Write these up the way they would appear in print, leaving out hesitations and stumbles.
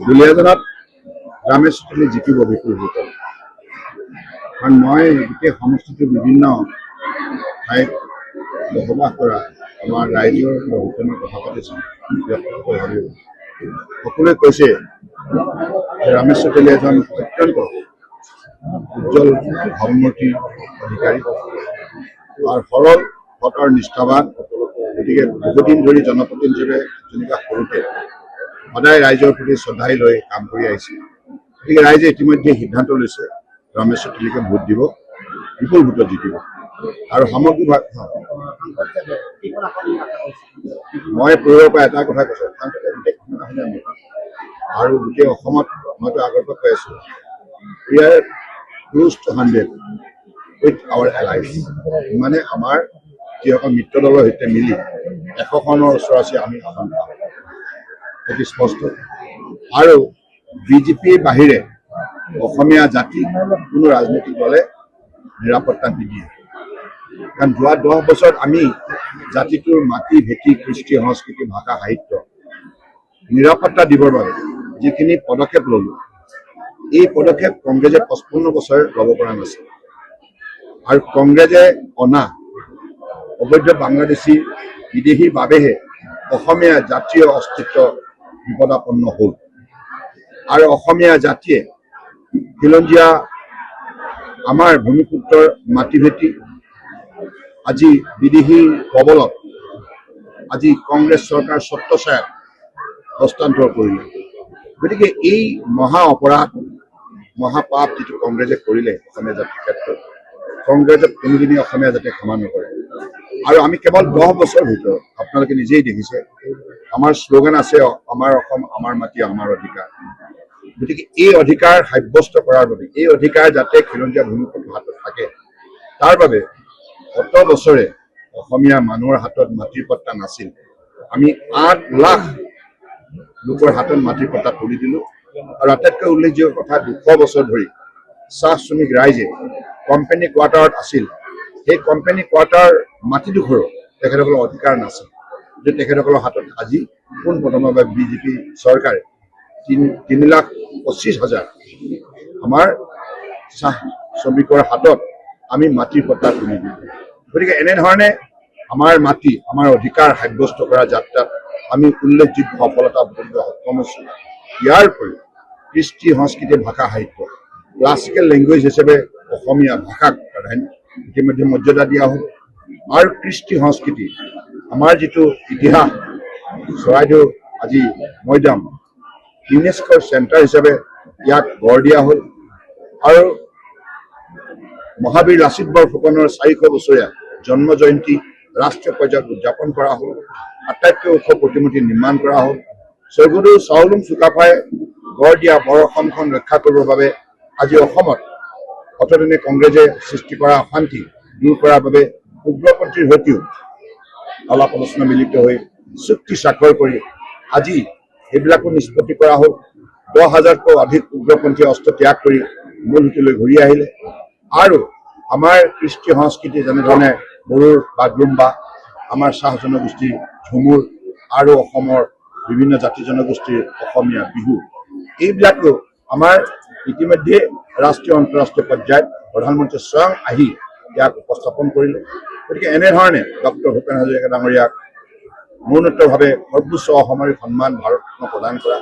দুলীয়াজানত ৰামেশ চৌধুৰী জিকিব বিপুল ভোটত। কাৰণ মই গোটেই সমষ্টিটোৰ বিভিন্ন ঠাইত বসবাস কৰা আমাৰ ৰাইজৰ লগতে মই কথা পাতিছোঁ। সকলোৱে কৈছে যে ৰামেশ চৌধুৰী এজন অত্যন্ত উজ্জ্বল ভাৱমূৰ্তি অধিকাৰী আৰু সৰল সৎ আৰু নিষ্ঠাবান। গতিকে বহুদিন ধৰি জনপ্ৰতিনিধিৰে যেনেকুৱা সৰুতে সদায় ৰাইজৰ প্ৰতি শ্ৰদ্ধাই লৈ কাম কৰি আহিছে। গতিকে ৰাইজে ইতিমধ্যে সিদ্ধান্ত লৈছে ৰমেশ চৌধুৰীকে ভোট দিব, বিপুল ভোটত জিকিব। আৰু সামগ্ৰিক মই পূৰ্বৰ পৰা এটা কথা কৈছোঁ, আৰু গোটেই অসমত মইতো আগৰ পৰা কৈ আছোঁ, we are close to 100 with our allies. মানে আমাৰ যিসকল মিত্ৰ দলৰ সৈতে মিলি 100খনৰ ওচৰা-ওচৰি আমি আসন পাম, অতি স্পষ্ট। আৰু বিজেপিৰ বাহিৰে অসমীয়া জাতিক কোনো ৰাজনৈতিক দলে নিৰাপত্তা নিদিয়ে। কাৰণ যোৱা 10 বছৰত আমি জাতিটোৰ মাটি ভেটি কৃষ্টি সংস্কৃতি ভাষা সাহিত্য নিৰাপত্তা দিবৰ বাবে যিখিনি পদক্ষেপ ল'লোঁ, এই পদক্ষেপ কংগ্ৰেছে 55 বছৰ ল'ব পৰা নাছিল। আৰু কংগ্ৰেছে অনা অবৈধ বাংলাদেশী বিদেশীৰ বাবেহে অসমীয়া জাতীয় অস্তিত্ব বিপদাপন্ন হ'ল। আৰু অসমীয়া জাতিয়ে খিলঞ্জীয়া আমাৰ ভূমিপুত্ৰৰ মাটি ভেটি আজি বিদেশীৰ কবলত আজি কংগ্ৰেছ চৰকাৰ ছত্ৰছায়াত হস্তান্তৰ কৰিলে। গতিকে এই মহা অপৰাধ মহাপাপ যিটো কংগ্ৰেছে কৰিলে অসমীয়া জাতিৰ ক্ষেত্ৰত, কংগ্ৰেছে কোনোদিনেই অসমীয়া জাতিয়ে ক্ষমা নকৰে। আৰু আমি কেৱল 10 বছৰ ভিতৰত আপোনালোকে নিজেই দেখিছে আমাৰ শ্লোগান আছে, আমাৰ অসম আমাৰ মাটি আমাৰ অধিকাৰ। গতিকে এই অধিকাৰ সাব্যস্ত কৰাৰ বাবে, এই অধিকাৰ যাতে খিলঞ্জীয়া ভূমিপুত্ৰৰ হাতত থাকে, তাৰ বাবে গত বছৰে অসমীয়া মানুহৰ হাতত মাটিৰ পট্টা নাছিল। আমি 8 লাখ লোকৰ হাতত মাটিৰ পট্টা তুলি দিলোঁ। আৰু আটাইতকৈ উল্লেখযোগ্য কথা, 200 বছৰ ধৰি চাহ শ্ৰমিক ৰাইজে কোম্পানী কোৱাৰ্টাৰত আছিল। সেই কোম্পানী কোৱাৰ্টাৰ মাটিডোখৰো তেখেতসকলৰ অধিকাৰ নাছিল, যে তেখেতসকলৰ হাতত আজি পোনপ্ৰথমভাৱে বিজেপি চৰকাৰে 3,25,000 আমাৰ চাহ শ্ৰমিকৰ হাতত আমি মাটিৰ পট্টা তুলি দিওঁ। গতিকে এনেধৰণে আমাৰ মাটি আমাৰ অধিকাৰ সাব্যস্ত কৰা যাত্ৰাত আমি উল্লেখযোগ্য সফলতা বুটলিব সক্ষম হৈছোঁ। ইয়াৰ উপৰিও কৃষ্টি সংস্কৃতি ভাষা সাহিত্য ক্লাছিকেল লেংগুৱেজ হিচাপে অসমীয়া ভাষাক প্ৰাধান্য ইতিমধ্যে মৰ্যাদা দিয়া হ'ল। আৰু কৃষ্টি সংস্কৃতি আমাৰ যিটো ইতিহাস, চৰাইদেউ আজি মৈদাম ইউনেস্কোৰ চেণ্টাৰ হিচাপে ইয়াক গঢ় দিয়া হ'ল। আৰু মহাবীৰ লাচিত বৰফুকনৰ 400 বছৰীয়া জন্ম জয়ন্তী ৰাষ্ট্ৰীয় পৰ্যায়ত উদযাপন কৰা হ'ল। আটাইতকৈ ওখ প্ৰতিমূৰ্তি নিৰ্মাণ কৰা হ'ল। স্বৰ্গদেউ চাওলুং চুকাফাই গঢ় দিয়া বৰ অসমখন ৰক্ষা কৰিবৰ বাবে আজি অসমত অতদিনে কংগ্ৰেছে সৃষ্টি কৰা অশান্তি দূৰ কৰাৰ বাবে উগ্ৰপন্থীৰ সৈতেও আলাপ আলোচনা মিলিত হৈ চুক্তি স্বাক্ষৰ কৰি আজি এইবিলাকো নিষ্পত্তি কৰা হ'ল। 10,000তকৈ অধিক উগ্ৰপন্থীয়ে অস্ত্ৰ ত্যাগ কৰি মূল সুঁতিলৈ ঘূৰি আহিলে। আৰু আমাৰ কৃষ্টি সংস্কৃতি যেনেধৰণে বড়োৰ বাগৰুম্বা, আমাৰ চাহ জনগোষ্ঠীৰ ঝুমুৰ আৰু অসমৰ বিভিন্ন জাতি জনগোষ্ঠীৰ অসমীয়া বিহু, এইবিলাকো আমাৰ ইতিমধ্যে ৰাষ্ট্ৰীয় অন্তঃৰাষ্ট্ৰীয় পৰ্যায়ত প্ৰধানমন্ত্ৰী স্বয়ং আহি ইয়াক উপস্থাপন কৰিলে। গতিকে এনেধৰণে ডক্টৰ ভূপেন হাজৰিকা ডাঙৰীয়াক মৰণোত্তৰভাৱে সৰ্বোচ্চ অসামৰিক সন্মান ভাৰতৰত্ন প্ৰদান কৰা,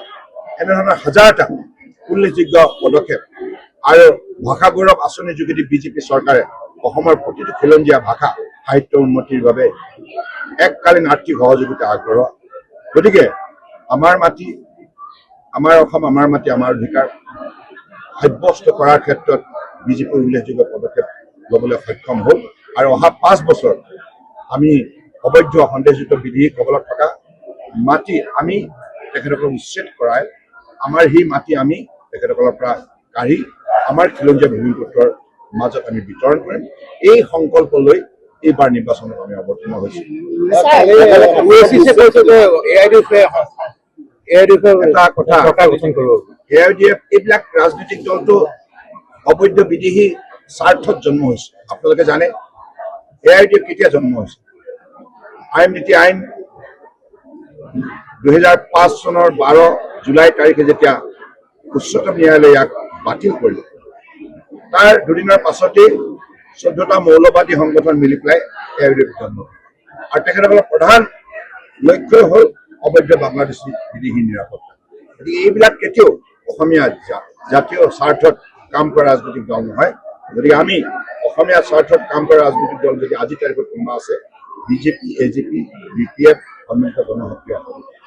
এনেধৰণৰ হাজাৰটা উল্লেখযোগ্য পদক্ষেপ। আৰু ভাষা গৌৰৱ আঁচনিৰ যোগেদি বিজেপি চৰকাৰে অসমৰ প্ৰতিটো খিলঞ্জীয়া ভাষা সাহিত্য উন্নতিৰ বাবে এককালীন আৰ্থিক সহযোগিতা আগবঢ়োৱা। গতিকে আমাৰ মাটি আমাৰ অসম আমাৰ মাটি আমাৰ অধিকাৰ সাব্যস্ত কৰাৰ ক্ষেত্ৰত বিজেপিৰ উল্লেখযোগ্য পদক্ষেপ ল'বলৈ সক্ষম হ'ল। আৰু অহা 5 বছৰ আমি অবৈধ সন্দেহযুক্ত বিদেশী কবলত থকা মাটি আমি তেখেতসকলক উচ্ছেদ কৰাই আমাৰ সেই মাটি আমি তেখেতসকলৰ পৰা কাঢ়ি আমাৰ খিলঞ্জীয়া ভূমিপুত্ৰৰ মাজত আমি বিতৰণ কৰিম। এই সংকল্প লৈ এইবাৰ নিৰ্বাচনত আমি অৱতীৰ্ণ হৈছোঁ। এটা কথা, AIDF এইবিলাক ৰাজনৈতিক দলটো অবৈধ বিদেশী স্বাৰ্থত জন্ম হৈছে। আপোনালোকে জানে AIDF কেতিয়া জন্ম হৈছে? আইন নীতি আইন 2005 চনৰ 12 জুলাই তাৰিখে যেতিয়া উচ্চতম ন্যায়ালয়ে ইয়াক বাতিল কৰিলে, তাৰ দুদিনৰ পাছতেই 14টা মৌলবাদী সংগঠন মিলি পেলাই ইয়াৰ বিৰুদ্ধে জন্ম আৰু তেখেতসকলৰ প্ৰধান লক্ষ্য হ'ল অবৈধ বাংলাদেশী বিদেশী নিৰাপত্তা। গতিকে এইবিলাক কেতিয়াও অসমীয়া জাতীয় স্বাৰ্থত কাম কৰা ৰাজনৈতিক দল নহয়। গতিকে আমি অসমীয়া স্বাৰ্থত কাম কৰা ৰাজনৈতিক দল যদি আজি তাৰিখত কোনোবা আছে, বিজেপি, AJP, BPF, সন্মিলিত গণশক্তি।